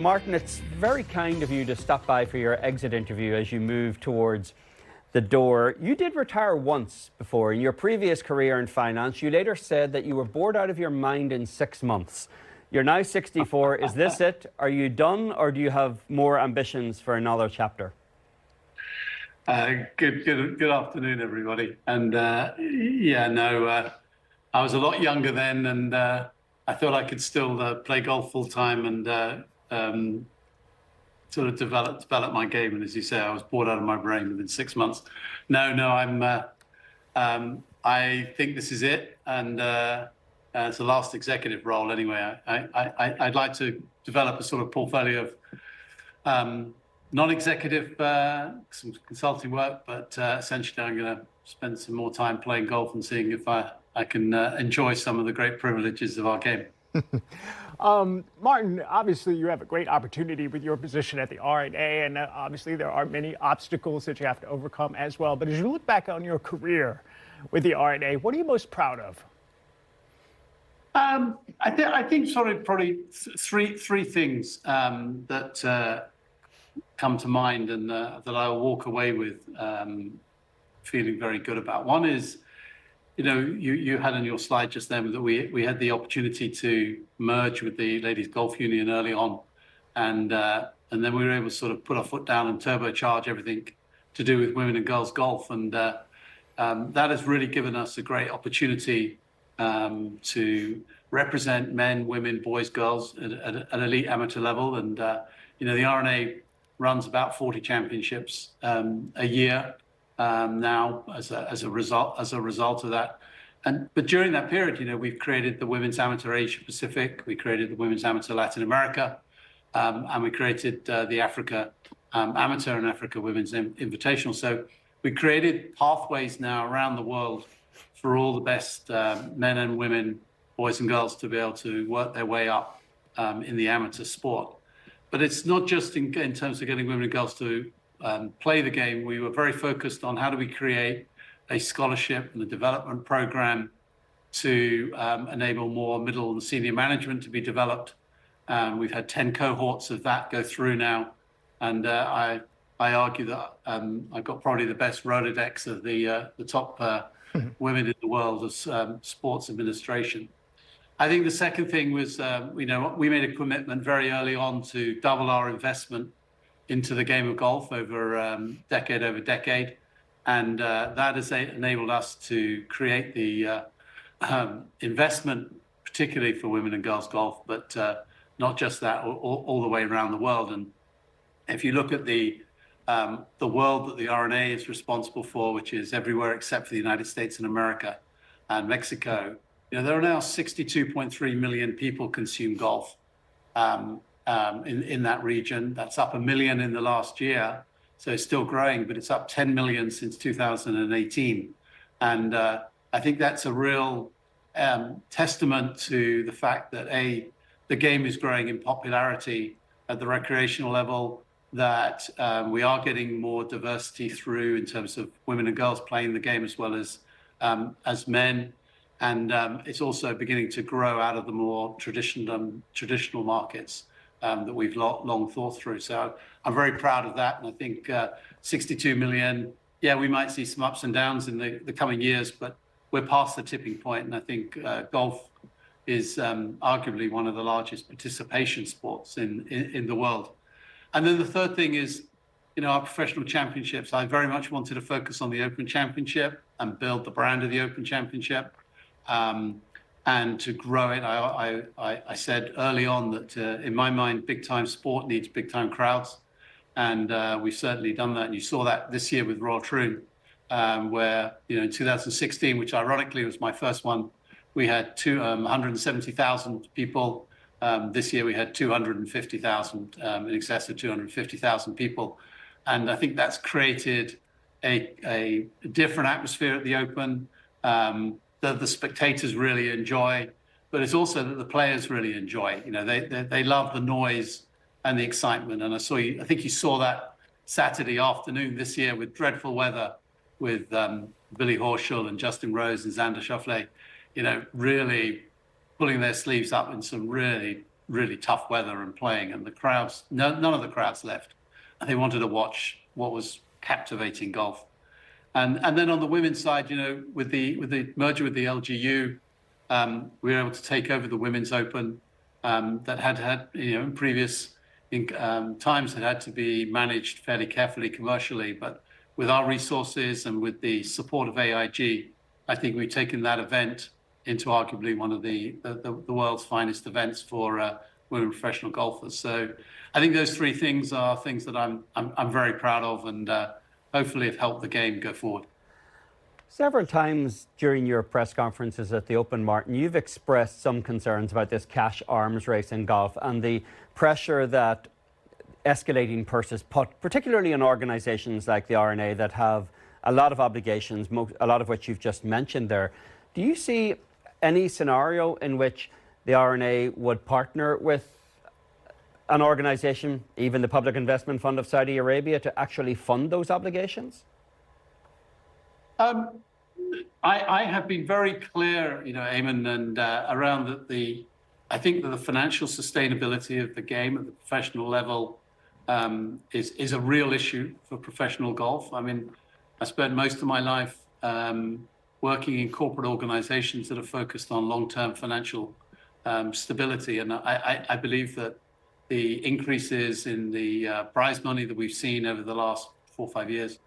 Martin, it's very kind of you to stop by for your exit interview as you move towards the door. You did retire once before in your previous career in finance. You later said that you were bored out of your mind in 6 months. You're now 64. Is this it? Are you done, or do you have more ambitions for another chapter? Good afternoon, everybody. And I was a lot younger then, and I thought I could still play golf full time and sort of develop my game. And as you say, I was bored out of my brain within 6 months. I think this is it, and it's the last executive role anyway. I'd like to develop a sort of portfolio of non-executive, some consulting work, but essentially I'm going to spend some more time playing golf and seeing if I can enjoy some of the great privileges of our game. Martin, obviously you have a great opportunity with your position at the R&A, and obviously there are many obstacles that you have to overcome as well. But as you look back on your career with the R&A, what are you most proud of? I think sort of probably three things that come to mind and that I'll walk away with feeling very good about. One is, you had on your slide just then that we had the opportunity to merge with the Ladies Golf Union early on, and then we were able to sort of put our foot down and turbocharge everything to do with women and girls golf, and that has really given us a great opportunity to represent men, women, boys, girls at an elite amateur level. And the R&A runs about 40 championships a year now as a result of that. But during that period, we've created the Women's Amateur Asia Pacific, we created the Women's Amateur Latin America, and we created the Africa Amateur and Africa Women's Invitational. So we created pathways now around the world for all the best men and women, boys and girls, to be able to work their way up in the amateur sport. But it's not just in terms of getting women and girls to play the game. We were very focused on how do we create a scholarship and a development program to enable more middle and senior management to be developed. We've had 10 cohorts of that go through now. And I argue that I've got probably the best Rolodex of the top women in the world of sports administration. I think the second thing was, we made a commitment very early on to double our investment into the game of golf over decade. And that has enabled us to create the investment, particularly for women and girls golf, but not just that, all the way around the world. And if you look at the world that the R&A is responsible for, which is everywhere except for the United States and America and Mexico, there are now 62.3 million people consume golf in that region. That's up 1 million in the last year. So it's still growing, but it's up 10 million since 2018. And I think that's a real testament to the fact that, the game is growing in popularity at the recreational level, that we are getting more diversity through in terms of women and girls playing the game as well as men. And it's also beginning to grow out of the more traditional markets that we've long thought through. So I'm very proud of that. And I think 62 million, we might see some ups and downs in the coming years, but we're past the tipping point. And I think golf is arguably one of the largest participation sports in the world. And then the third thing is, our professional championships. I very much wanted to focus on the Open Championship and build the brand of the Open Championship. And to grow it, I said early on that in my mind, big time sport needs big time crowds. And we've certainly done that. And you saw that this year with Royal Troon, where, in 2016, which ironically was my first one, we had 170,000 people. This year we had 250,000, in excess of 250,000 people. And I think that's created a different atmosphere at the Open that the spectators really enjoy, but it's also that the players really enjoy. They love the noise and the excitement. And I think you saw that Saturday afternoon this year with dreadful weather, with Billy Horschel and Justin Rose and Xander Schauffele, really pulling their sleeves up in some really, really tough weather and playing, and the crowds, none of the crowds left. And they wanted to watch what was captivating golf. And then on the women's side, with the merger with the LGU, we were able to take over the Women's Open that had in previous times had to be managed fairly carefully commercially, but with our resources and with the support of AIG, I think we've taken that event into arguably one of the world's finest events for women professional golfers. So I think those three things are things that I'm very proud of, and hopefully have helped the game go forward. Several times during your press conferences at the Open, Martin, you've expressed some concerns about this cash arms race in golf and the pressure that escalating purses put, particularly in organisations like the R&A that have a lot of obligations, a lot of which you've just mentioned there. Do you see any scenario in which the R&A would partner with an organisation, even the Public Investment Fund of Saudi Arabia, to actually fund those obligations? I have been very clear, Eamon, and around that I think that the financial sustainability of the game at the professional level is a real issue for professional golf. I mean, I spent most of my life working in corporate organizations that are focused on long-term financial stability, and I believe that the increases in the prize money that we've seen over the last 4 or 5 years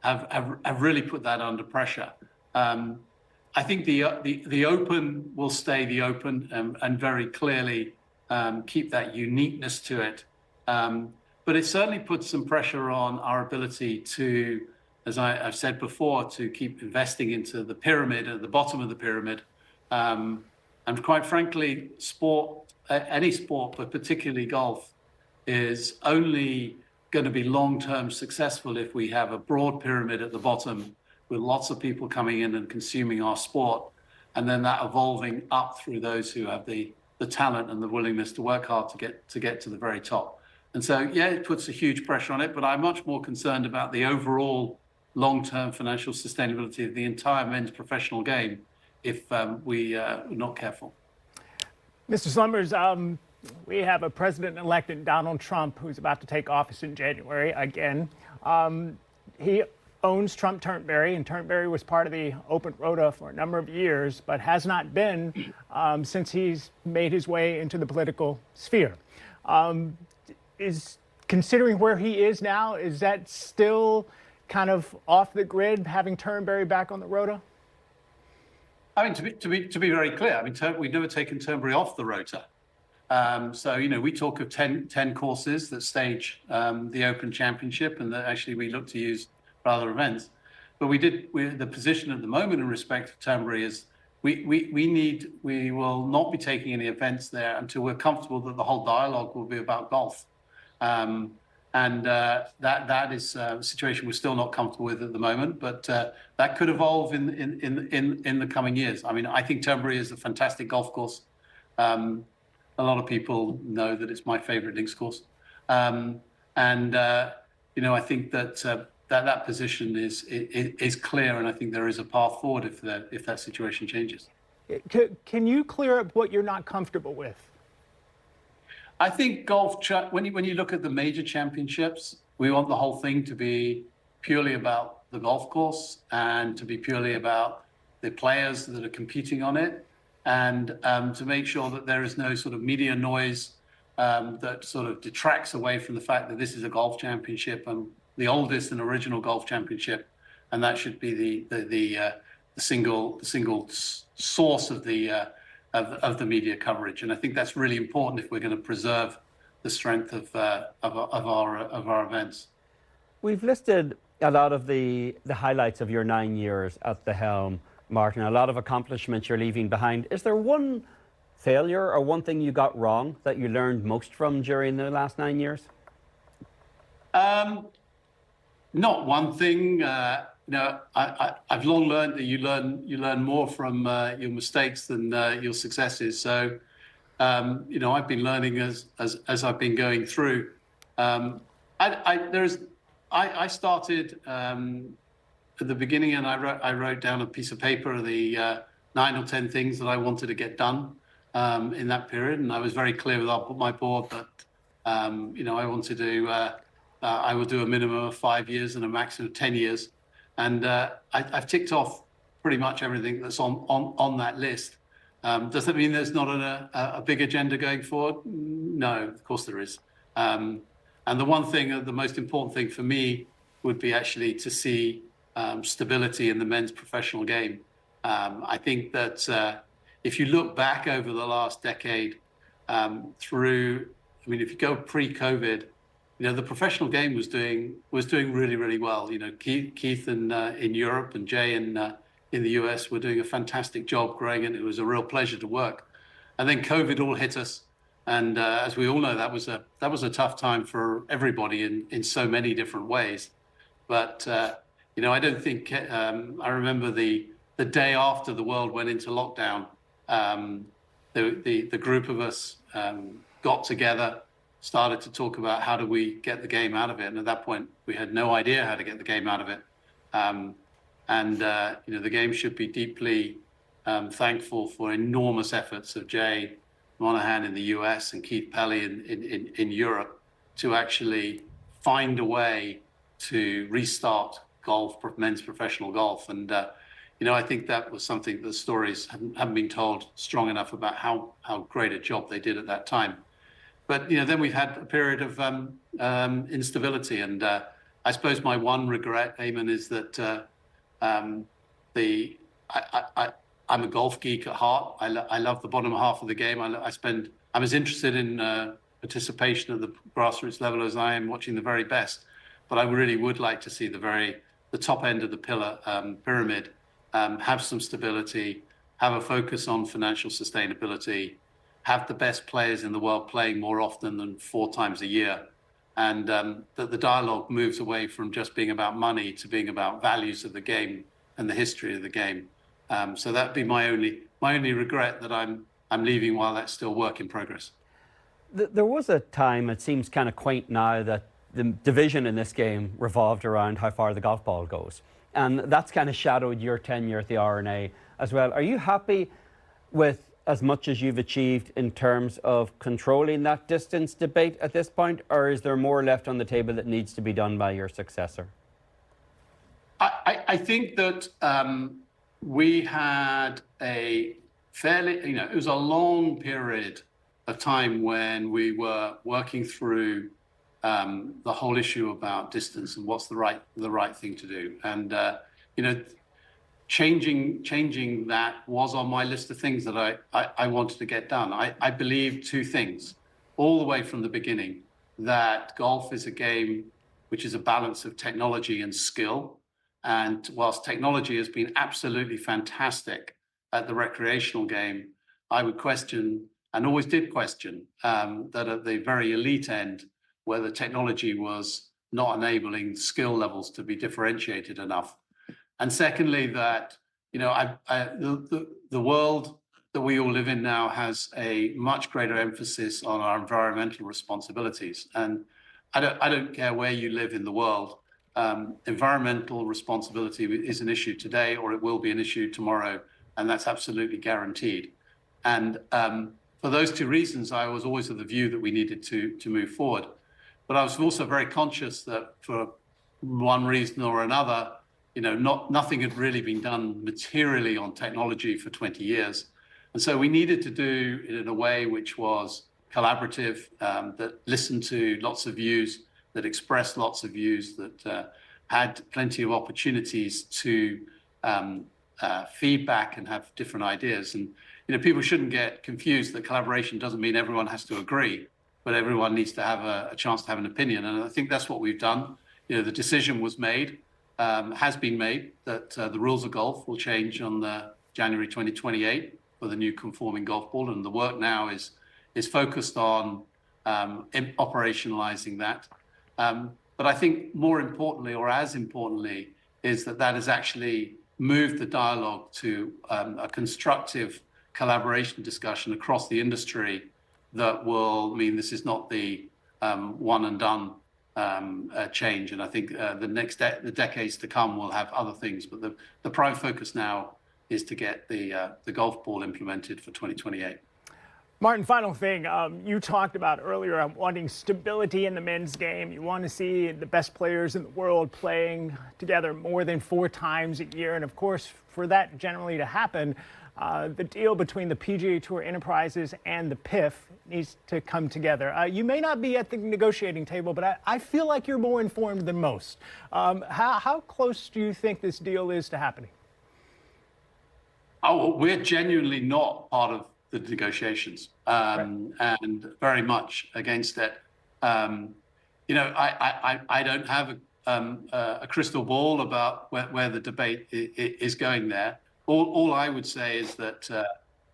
have really put that under pressure. I think the Open will stay the Open and very clearly keep that uniqueness to it. But it certainly puts some pressure on our ability to, as I've said before, to keep investing into the pyramid at the bottom of the pyramid. And quite frankly, any sport, but particularly golf, is only going to be long-term successful if we have a broad pyramid at the bottom with lots of people coming in and consuming our sport, and then that evolving up through those who have the talent and the willingness to work hard to get to the very top. And so, yeah, it puts a huge pressure on it, but I'm much more concerned about the overall long-term financial sustainability of the entire men's professional game if we're not careful. Mr. Slumbers, we have a president-elect in Donald Trump who's about to take office in January again. He owns Turnberry, and Turnberry was part of the Open Rota for a number of years, but has not been since he's made his way into the political sphere. Considering where he is now, is that still kind of off the grid, having Turnberry back on the Rota? I mean, to be very clear, I mean, we've never taken Turnberry off the Rota. So, we talk of 10 courses that stage the Open Championship, and that actually we look to use for other events. But the position at the moment in respect of Turnberry is we will not be taking any events there until we're comfortable that the whole dialogue will be about golf. And that is a situation we're still not comfortable with at the moment, but that could evolve in the coming years. I mean, I think Turnberry is a fantastic golf course. A lot of people know that it's my favorite links course. I think that position is clear, and I think there is a path forward if that situation changes. Can you clear up what you're not comfortable with? I think golf, when you look at the major championships, we want the whole thing to be purely about the golf course and to be purely about the players that are competing on it, and to make sure that there is no sort of media noise that sort of detracts away from the fact that this is a golf championship and the oldest and original golf championship, and that should be the single source of the media coverage. And I think that's really important if we're going to preserve the strength of our events. We've listed a lot of the highlights of your 9 years at the helm, Martin, a lot of accomplishments you're leaving behind. Is there one failure or one thing you got wrong that you learned most from during the last 9 years? Not one thing. I've long learned that you learn more from your mistakes than your successes. So, I've been learning as I've been going through. I started at the beginning, and I wrote down a piece of paper the 9 or 10 things that I wanted to get done. in that period, and I was very clear with my board that I want to do. I will do a minimum of 5 years and a maximum of 10 years, and I've ticked off pretty much everything that's on that list. Does that mean there's not a big agenda going forward? No, of course there is. And the one thing, the most important thing for me would be actually to see stability in the men's professional game. I think that if you look back over the last decade, if you go pre-COVID, the professional game was doing really, really well. Keith in Europe and Jay in the US were doing a fantastic job growing, and it was a real pleasure to work. And then COVID all hit us, and as we all know, that was a tough time for everybody in so many different ways. But I don't think I remember the day after the world went into lockdown. The group of us got together, started to talk about how do we get the game out of it, and at that point we had no idea how to get the game out of it. The game should be deeply thankful for enormous efforts of Jay Monahan in the US and Keith Pelly in Europe to actually find a way to restart golf, men's professional golf. And I think that was something the stories haven't been told strong enough about how great a job they did at that time. But then we've had a period of instability, and I suppose my one regret, Eamon, is that I'm a golf geek at heart. I love the bottom half of the game. I'm as interested in participation at the grassroots level as I am watching the very best. But I really would like to see the top end of the pyramid have some stability, have a focus on financial sustainability, have the best players in the world playing more often than 4 times a year, and that the dialogue moves away from just being about money to being about values of the game and the history of the game. So that'd be my only regret, that I'm leaving while that's still work in progress. There was a time, it seems kind of quaint now, that the division in this game revolved around how far the golf ball goes. And that's kind of shadowed your tenure at the R&A as well. Are you happy with as much as you've achieved in terms of controlling that distance debate at this point, or is there more left on the table that needs to be done by your successor? I think that we had a fairly, it was a long period of time when we were working through the whole issue about distance and what's the right thing to do. And changing that was on my list of things that I wanted to get done. I believe 2 things all the way from the beginning: that golf is a game which is a balance of technology and skill. And whilst technology has been absolutely fantastic at the recreational game, I would question, and always did question, that at the very elite end, where the technology was not enabling skill levels to be differentiated enough. And secondly, that the world that we all live in now has a much greater emphasis on our environmental responsibilities. And I don't care where you live in the world, environmental responsibility is an issue today, or it will be an issue tomorrow, and that's absolutely guaranteed. And for those 2 reasons, I was always of the view that we needed to move forward. But I was also very conscious that for one reason or another, nothing had really been done materially on technology for 20 years. And so we needed to do it in a way which was collaborative, that listened to lots of views, that expressed lots of views, that had plenty of opportunities to feedback and have different ideas. And people shouldn't get confused that collaboration doesn't mean everyone has to agree, but everyone needs to have a chance to have an opinion. And I think that's what we've done. The decision was made, has been made, that the rules of golf will change on January 2028 for the new conforming golf ball, and the work now is focused on operationalizing that. But I think more importantly, or as importantly, is that has actually moved the dialogue to a constructive collaboration discussion across the industry that will mean this is not the one and done change. And I think the decades to come will have other things, but the prime focus now is to get the golf ball implemented for 2028. Martin, final thing. You talked about earlier wanting stability in the men's game. You want to see the best players in the world playing together more than 4 times a year. And of course, for that generally to happen, the deal between the PGA Tour Enterprises and the PIF needs to come together. You may not be at the negotiating table, but I feel like you're more informed than most. How close do you think this deal is to happening? Oh, we're genuinely not part of the negotiations, and very much against it. You know, I don't have a crystal ball about where the debate is going there. All I would say is that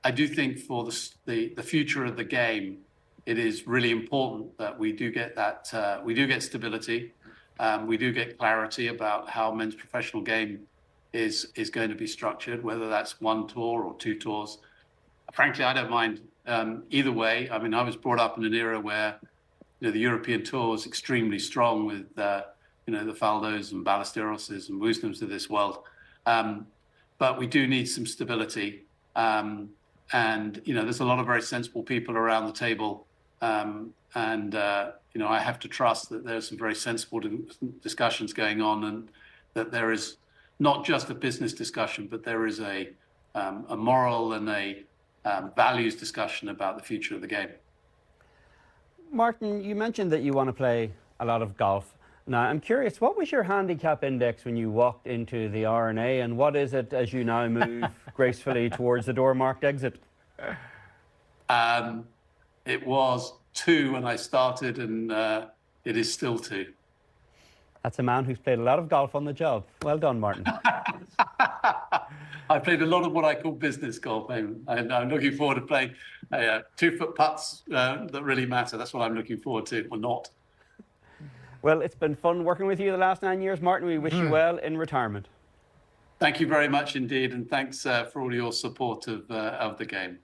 I do think for the future of the game, it is really important that we do get that we do get stability, we do get clarity about how men's professional game is going to be structured, whether that's 1 tour or 2 tours. Frankly, I don't mind either way. I mean, I was brought up in an era where, you know, the European tour was extremely strong with, you know, the Faldos and Ballesteroses and Woosnams of this world. But we do need some stability. And, you know, there's a lot of very sensible people around the table. You know, I have to trust that there's some very sensible discussions going on, and that there is not just a business discussion, but there is a moral and a values discussion about the future of the game. Martin, you mentioned that you want to play a lot of golf. Now, I'm curious, what was your handicap index when you walked into the R&A, and what is it as you now move gracefully towards the door marked exit? It was 2 when I started, and it is still 2. That's a man who's played a lot of golf on the job. Well done, Martin. I played a lot of what I call business golf. I'm looking forward to playing 2-foot putts that really matter. That's what I'm looking forward to, or not. Well, it's been fun working with you the last 9 years, Martin. We wish you well in retirement. Thank you very much indeed, and thanks for all your support of the game.